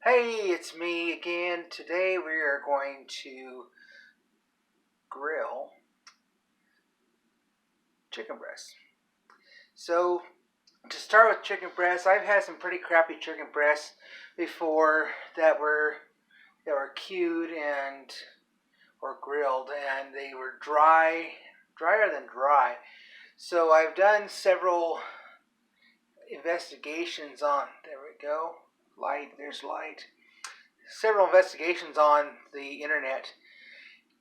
Hey, it's me again. Today we are going to grill chicken breasts. So, to start with chicken breasts, I've had some pretty crappy chicken breasts before that were cued and or grilled, and they were drier than dry. So I've done several investigations on. There we go. There's light. Several investigations on the internet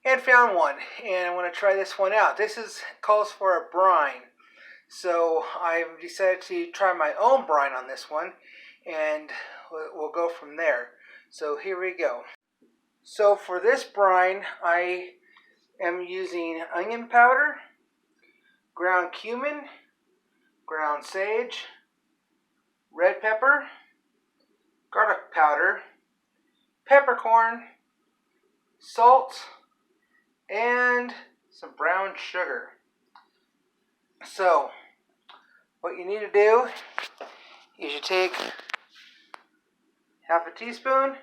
and found one, and I want to try this one out. Calls for a brine, so I've decided to try my own brine on this one, and we'll go from there. So here we go. So for this brine, I am using onion powder, ground cumin, ground sage, red pepper, garlic powder, peppercorn, salt, and some brown sugar. So, what you need to do is you take half a teaspoon,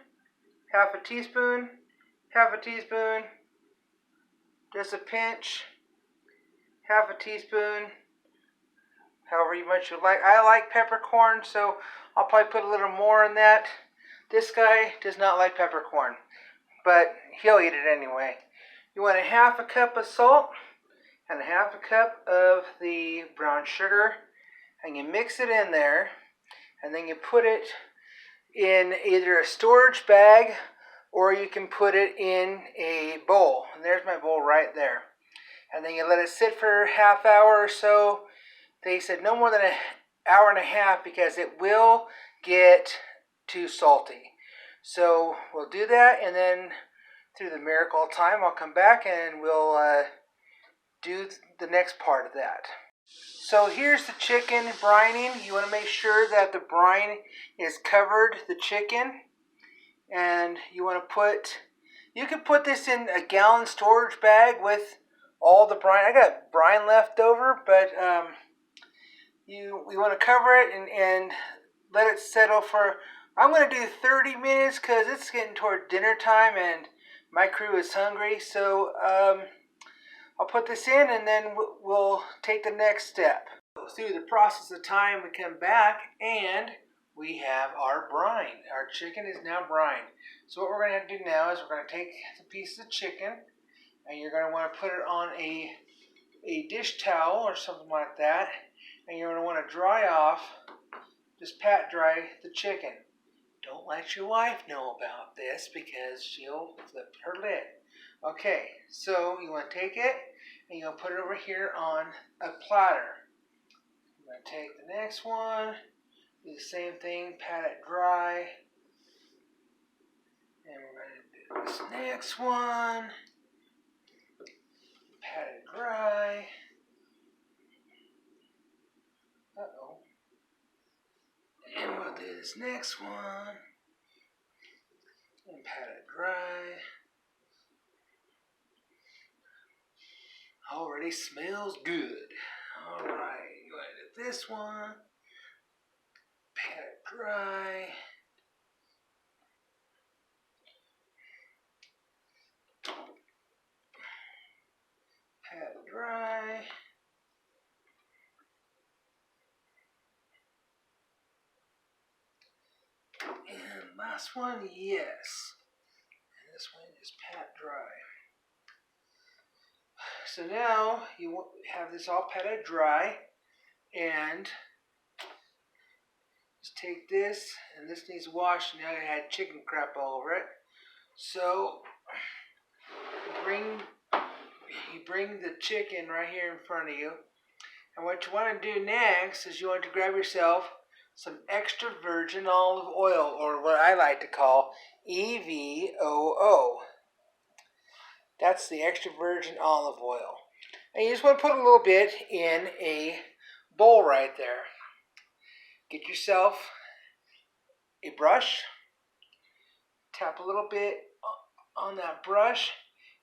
half a teaspoon, half a teaspoon, just a pinch, half a teaspoon, however much you like. I like peppercorn, so I'll probably put a little more in that. This guy does not like peppercorn, but he'll eat it anyway. You want a half a cup of salt and a half a cup of the brown sugar, and you mix it in there, and then you put it in either a storage bag or you can put it in a bowl. And there's my bowl right there. And then you let it sit for a half hour or so. They said no more than an hour and a half because it will get too salty. So we'll do that, and then through the miracle of time, I'll come back and we'll do the next part of that. So here's the chicken brining. You want to make sure that the brine is covered the chicken, and you can put this in a gallon storage bag with all the brine. I got brine left over, but you want to cover it and let it settle for. I'm going to do 30 minutes because it's getting toward dinner time and my crew is hungry. So I'll put this in, and then we'll take the next step. Through the process of time, we come back and we have our brine. Our chicken is now brined. So what we're going to have to do now is we're going to take the piece of chicken, and you're going to want to put it on a dish towel or something like that, and you're going to want to dry off, just pat dry the chicken. Don't let your wife know about this because she'll flip her lid. Okay, so you want to take it and you'll put it over here on a platter. I'm going to take the next one, do the same thing, pat it dry. And we're going to do this next one, pat it dry. Uh-oh. And we'll do this next one, and pat it dry. Already smells good. Alright, you want to do this one, pat it dry. Pat it dry. And last one, yes. And this one is pat dry. So now you have this all patted dry, and just take this, and this needs washed. Now it had chicken crap all over it. So you bring the chicken right here in front of you, and what you want to do next is you want to grab yourself some extra virgin olive oil, or what I like to call EVOO. That's the extra virgin olive oil. And you just want to put a little bit in a bowl right there. Get yourself a brush, tap a little bit on that brush,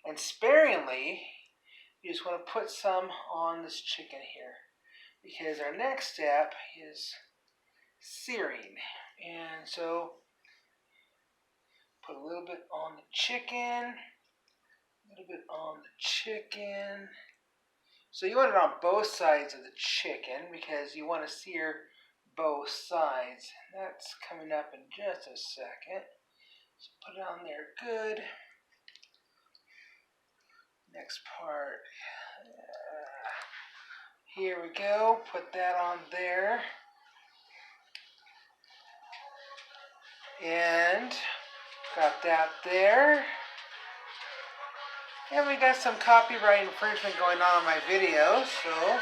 and sparingly, you just want to put some on this chicken here, because our next step is searing. And so Put a little bit on the chicken. A little bit on the chicken. So you want it on both sides of the chicken because you want to sear both sides. That's coming up in just a second. So put it on there good. Next part. Here we go. Put that on there. And got that there. And we got some copyright infringement going on my video, so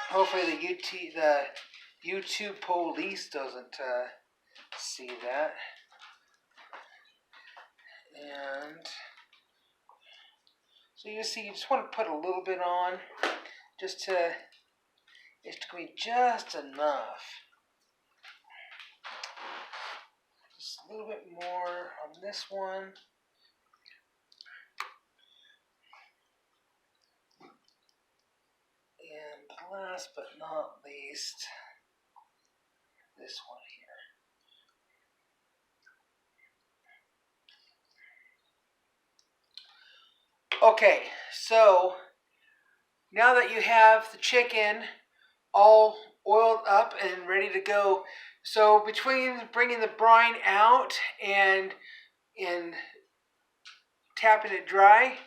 hopefully the YouTube police doesn't see that. And so you see, you just want to put a little bit on, it's going to be just enough. Just a little bit more on this one. And last but not least, this one here. Okay, so now that you have the chicken all oiled up and ready to go, so between bringing the brine out and tapping it dry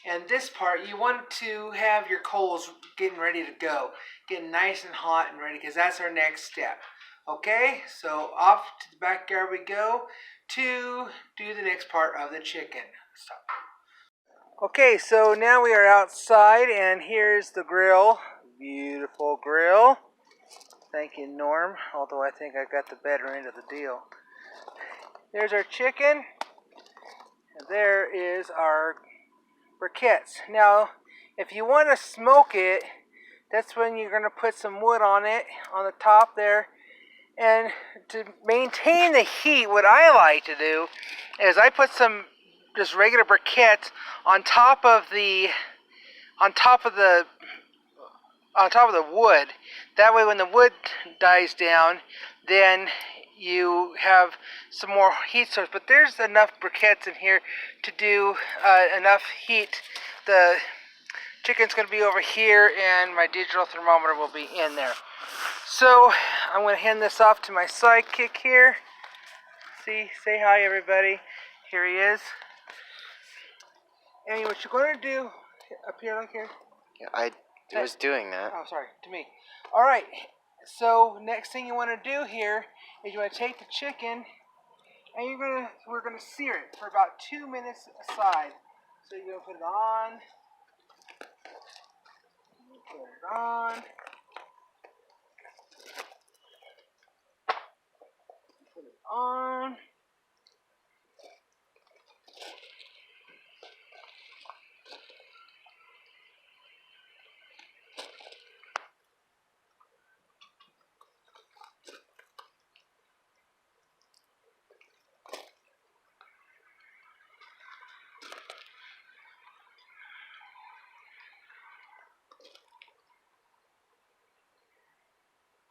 and this part, you want to have your coals getting ready to go, getting nice and hot and ready, because that's our next step. Okay, so off to the backyard we go to do the next part of the chicken. Stop. Okay, so now we are outside and here's the grill. Beautiful grill. Thank you, Norm, although I think I got the better end of the deal. There's our chicken, and there is our briquettes. Now, if you want to smoke it, that's when you're going to put some wood on it, on the top there. And to maintain the heat, what I like to do is I put some just regular briquettes on top of the wood. That way when the wood dies down, then you have some more heat source. But there's enough briquettes in here to do enough heat. The chicken's going to be over here and my digital thermometer will be in there. So I'm going to hand this off to my sidekick here. See, say hi everybody. Here he is. And what you're going to do up here, look here. Yeah, I was doing that. Oh, sorry, to me. All right. So next thing you want to do here is you want to take the chicken and we're gonna sear it for about 2 minutes aside. So you're gonna put it on. Put it on. Put it on.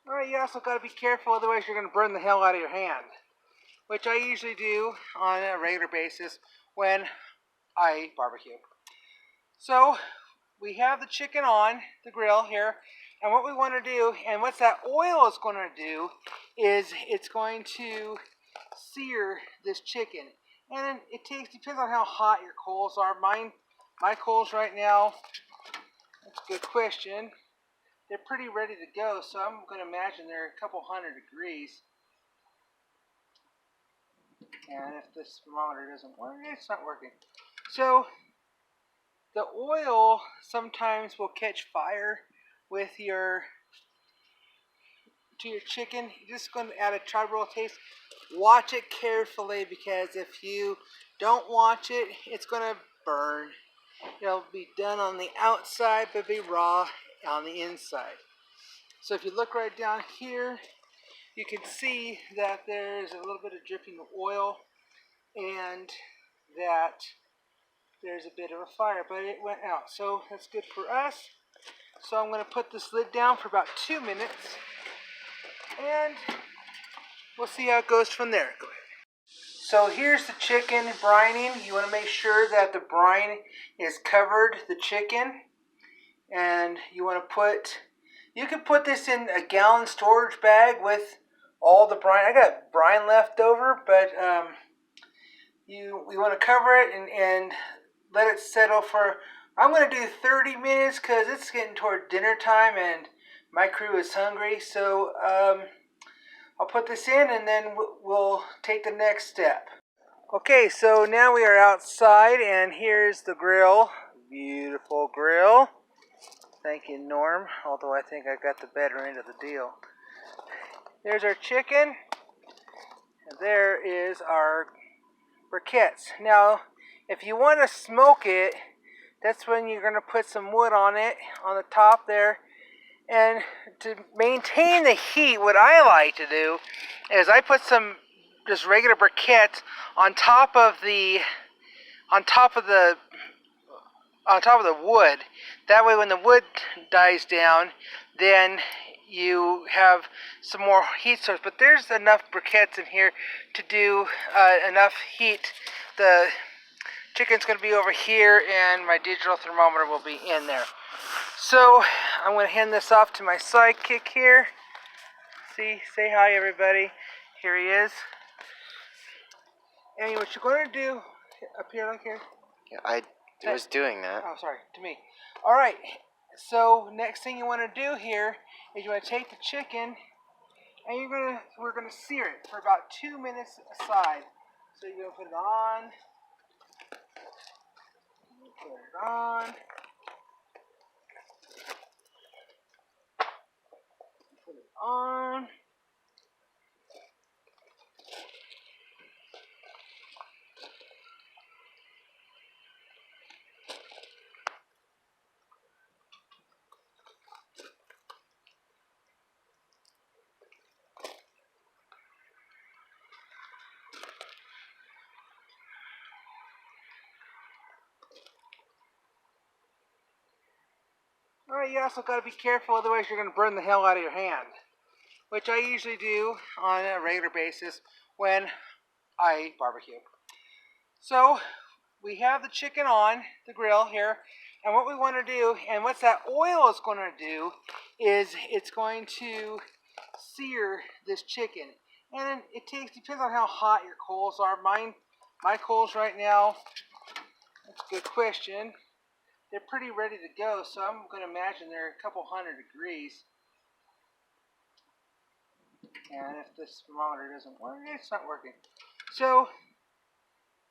Alright, you also got to be careful, otherwise you're going to burn the hell out of your hand. Which I usually do on a regular basis when I barbecue. So, we have the chicken on the grill here. And what we want to do, and what that oil is going to do, is it's going to sear this chicken. And it depends on how hot your coals are. My coals right now, that's a good question. They're pretty ready to go, so I'm going to imagine they're a couple hundred degrees. And if this thermometer doesn't work, it's not working. So the oil sometimes will catch fire with your chicken. You're just going to add a charbroil taste. Watch it carefully, because if you don't watch it, it's going to burn. It'll be done on the outside, but be raw on the inside. So if you look right down here, you can see that there's a little bit of dripping oil and that there's a bit of a fire, but it went out. So that's good for us. So I'm going to put this lid down for about 2 minutes. And we'll see how it goes from there. Go ahead. So here's the chicken brining. You want to make sure that the brine is covered the chicken. And you want to you can put this in a gallon storage bag with all the brine. I got brine left over, but we want to cover it and let it settle for, I'm going to do 30 minutes because it's getting toward dinner time and my crew is hungry. So I'll put this in and then we'll take the next step. Okay, so now we are outside and here's the grill. Beautiful grill. Thank you, Norm, although I think I got the better end of the deal. There's our chicken, and there is our briquettes. Now, if you want to smoke it, that's when you're going to put some wood on it, on the top there. And to maintain the heat, what I like to do is I put some just regular briquettes on top of the wood. That way when the wood dies down, then you have some more heat source. But there's enough briquettes in here to do enough heat. The chicken's going to be over here and my digital thermometer will be in there. So I'm going to hand this off to my sidekick here. See, say hi everybody. Here he is. And what you're going to do, up here, like here. Yeah, I was doing that. Oh, sorry, to me. All right, so next thing you want to do here is you want to take the chicken and we're gonna sear it for about 2 minutes aside. So you're gonna put it on, put it on, put it on. Alright, you also got to be careful, otherwise you're going to burn the hell out of your hand. Which I usually do on a regular basis when I barbecue. So, we have the chicken on the grill here. And what we want to do, and what that oil is going to do, is it's going to sear this chicken. And depends on how hot your coals are. My coals right now, that's a good question. They're pretty ready to go, so I'm going to imagine they're a couple hundred degrees. And if this thermometer doesn't work, it's not working. So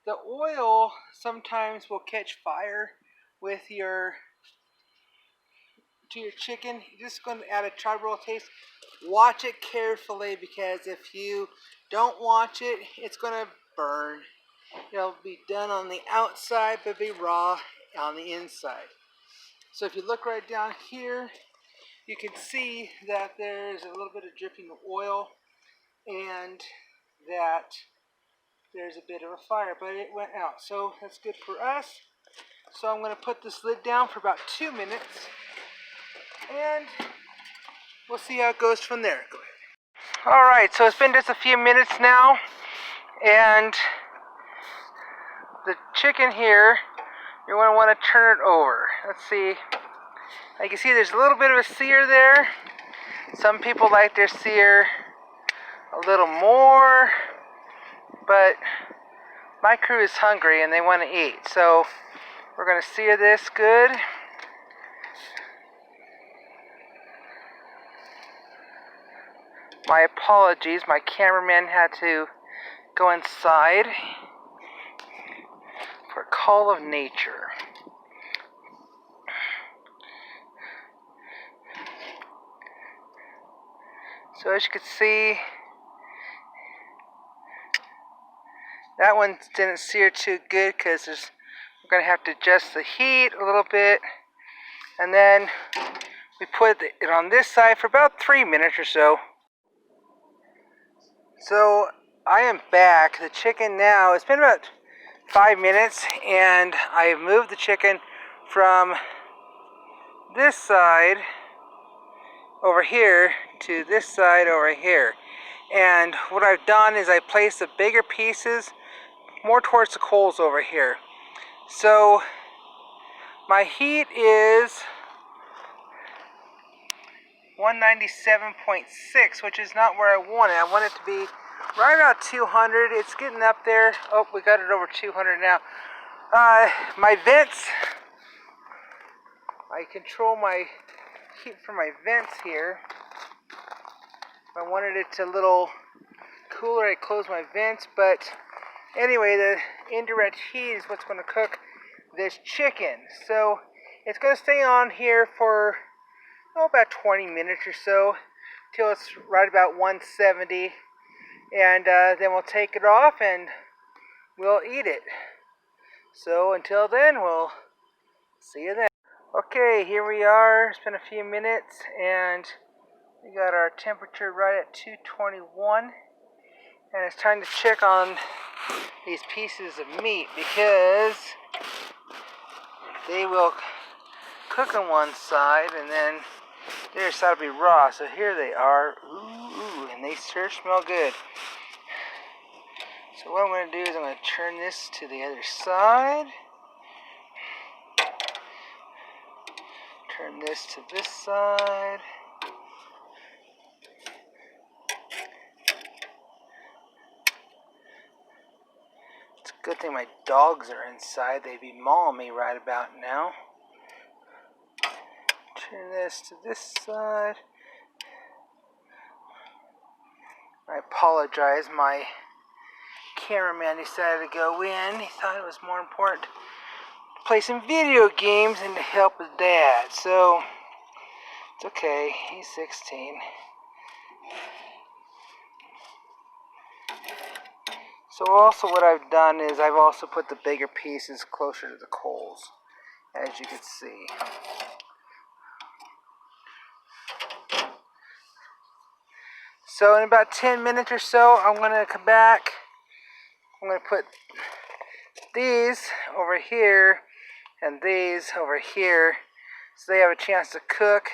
the oil sometimes will catch fire with to your chicken. You're just going to add a charbroil taste. Watch it carefully, because if you don't watch it, it's going to burn. It'll be done on the outside, but be raw on the inside. So if you look right down here, you can see that there's a little bit of dripping oil and that there's a bit of a fire, but it went out. So that's good for us. So I'm going to put this lid down for about 2 minutes and we'll see how it goes from there. Go ahead. Alright, so it's been just a few minutes now, and the chicken here, you're going to want to turn it over. Let's see. You can see there's a little bit of a sear there. Some people like their sear a little more, but my crew is hungry and they want to eat. So we're going to sear this good. My apologies, my cameraman had to go inside for a call of nature. So as you can see, that one didn't sear too good because we're going to have to adjust the heat a little bit. And then we put it on this side for about 3 minutes or so. So I am back. The chicken now, it's been about 5 minutes, and I've moved the chicken from this side over here to this side over here. And what I've done is I placed the bigger pieces more towards the coals over here. So my heat is 197.6, which is not where I want it. I want it to be right about 200. It's getting up there. Oh, we got it over 200 now. My vents, I control my heat from my vents here. If I wanted it a little cooler, I close my vents, but anyway, the indirect heat is what's going to cook this chicken. So it's going to stay on here for about 20 minutes or so till it's right about 170, and then we'll take it off and we'll eat it. So until then, we'll see you then. Okay, here we are. It's been a few minutes and we got our temperature right at 221, and it's time to check on these pieces of meat because they will cook on one side and then the other side will be raw. So here they are. Ooh, and they sure smell good. So what I'm going to do is I'm going to turn this to the other side. Turn this to this side. It's a good thing my dogs are inside. They'd be mauling me right about now. Turn this to this side. I apologize. My cameraman decided to go in. He thought it was more important to play some video games than to help his dad. So, it's okay. He's 16. So also what I've done is I've also put the bigger pieces closer to the coals, as you can see. So in about 10 minutes or so, I'm going to come back. I'm going to put these over here and these over here so they have a chance to cook.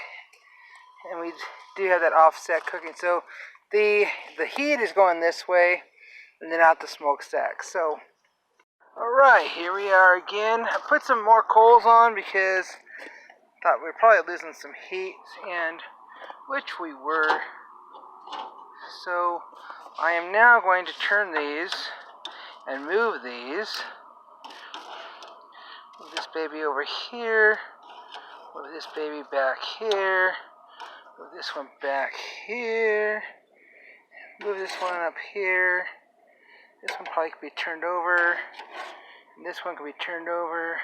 And we do have that offset cooking. So the heat is going this way and then out the smokestack. So, alright, here we are again. I put some more coals on because I thought we were probably losing some heat, and which we were. So I am now going to turn these and move these. Move this baby over here. Move this baby back here. Move this one back here. Move this one up here. This one probably could be turned over. And this one could be turned over.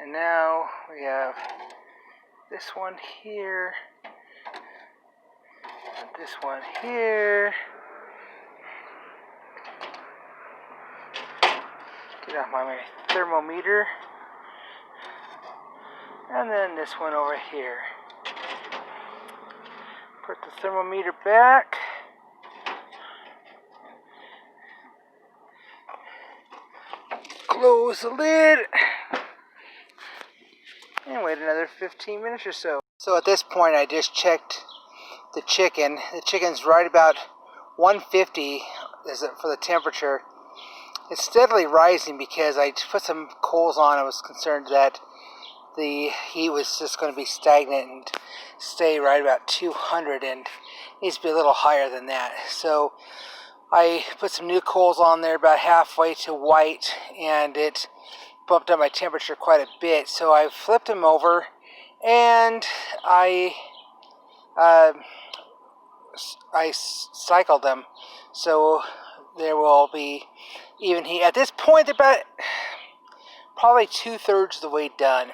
And now we have this one here. And this one here. Get out my thermometer. And then this one over here. Put the thermometer back. Close the lid. And wait another 15 minutes or so. So at this point I just checked the chicken. The chicken's right about 150 for the temperature. It's steadily rising because I put some coals on. I was concerned that the heat was just going to be stagnant and stay right about 200, and needs to be a little higher than that. So I put some new coals on there about halfway to white, and it bumped up my temperature quite a bit. So I flipped them over and I cycled them so there will be even heat. At this point they're about probably 2/3 of the way done,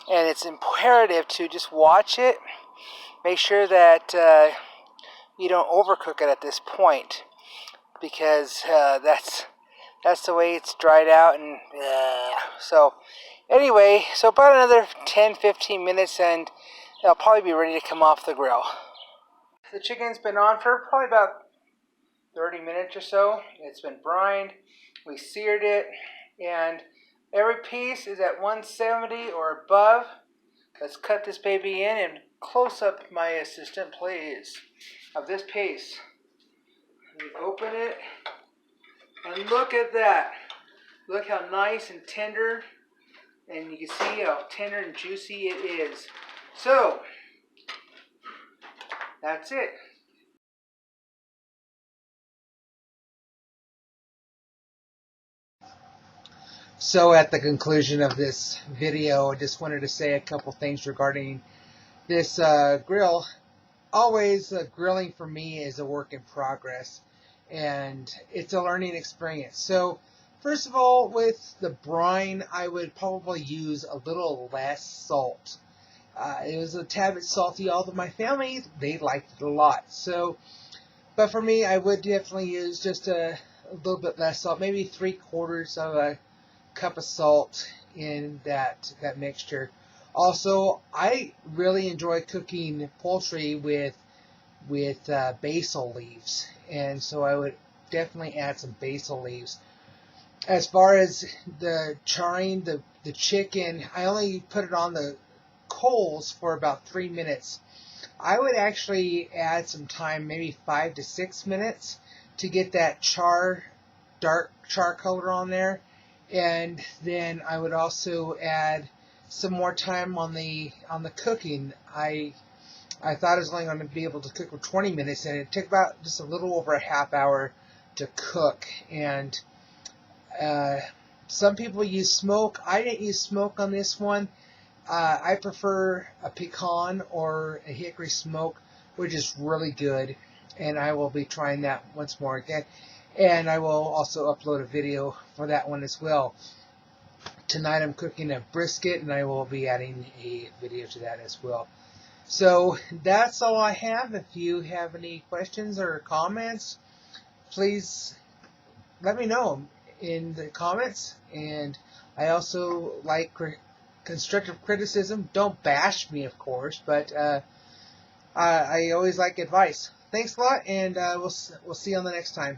and it's imperative to just watch it, make sure that you don't overcook it at this point, because that's the way it's dried out. And so anyway, so about another 10-15 minutes and it'll probably be ready to come off the grill. The chicken's been on for probably about 30 minutes or so. It's been brined. We seared it, and every piece is at 170 or above. Let's cut this baby in and close up, my assistant, please, of this paste. You open it, and look at that. Look how nice and tender, and you can see how tender and juicy it is. So, that's it. So at the conclusion of this video, I just wanted to say a couple things regarding this grill. Always, grilling for me is a work in progress, and it's a learning experience. So first of all, with the brine, I would probably use a little less salt. It was a tad bit salty, although my family, they liked it a lot. So, but for me, I would definitely use just a little bit less salt, maybe 3/4 of a cup of salt in that mixture. Also, I really enjoy cooking poultry with basil leaves, and so I would definitely add some basil leaves. As far as the charring the chicken, I only put it on the coals for about 3 minutes. I would actually add some time, maybe 5 to 6 minutes, to get that dark char color on there. And then I would also add some more time on the cooking. I thought I was only going to be able to cook for 20 minutes, and it took about just a little over a half hour to cook. And some people use smoke. I didn't use smoke on this one. I prefer a pecan or a hickory smoke, which is really good, and I will be trying that once more again. And I will also upload a video for that one as well. Tonight I'm cooking a brisket, and I will be adding a video to that as well. So that's all I have. If you have any questions or comments, please let me know in the comments. And I also like constructive criticism. Don't bash me, of course, but I always like advice. Thanks a lot, and we'll see you on the next time.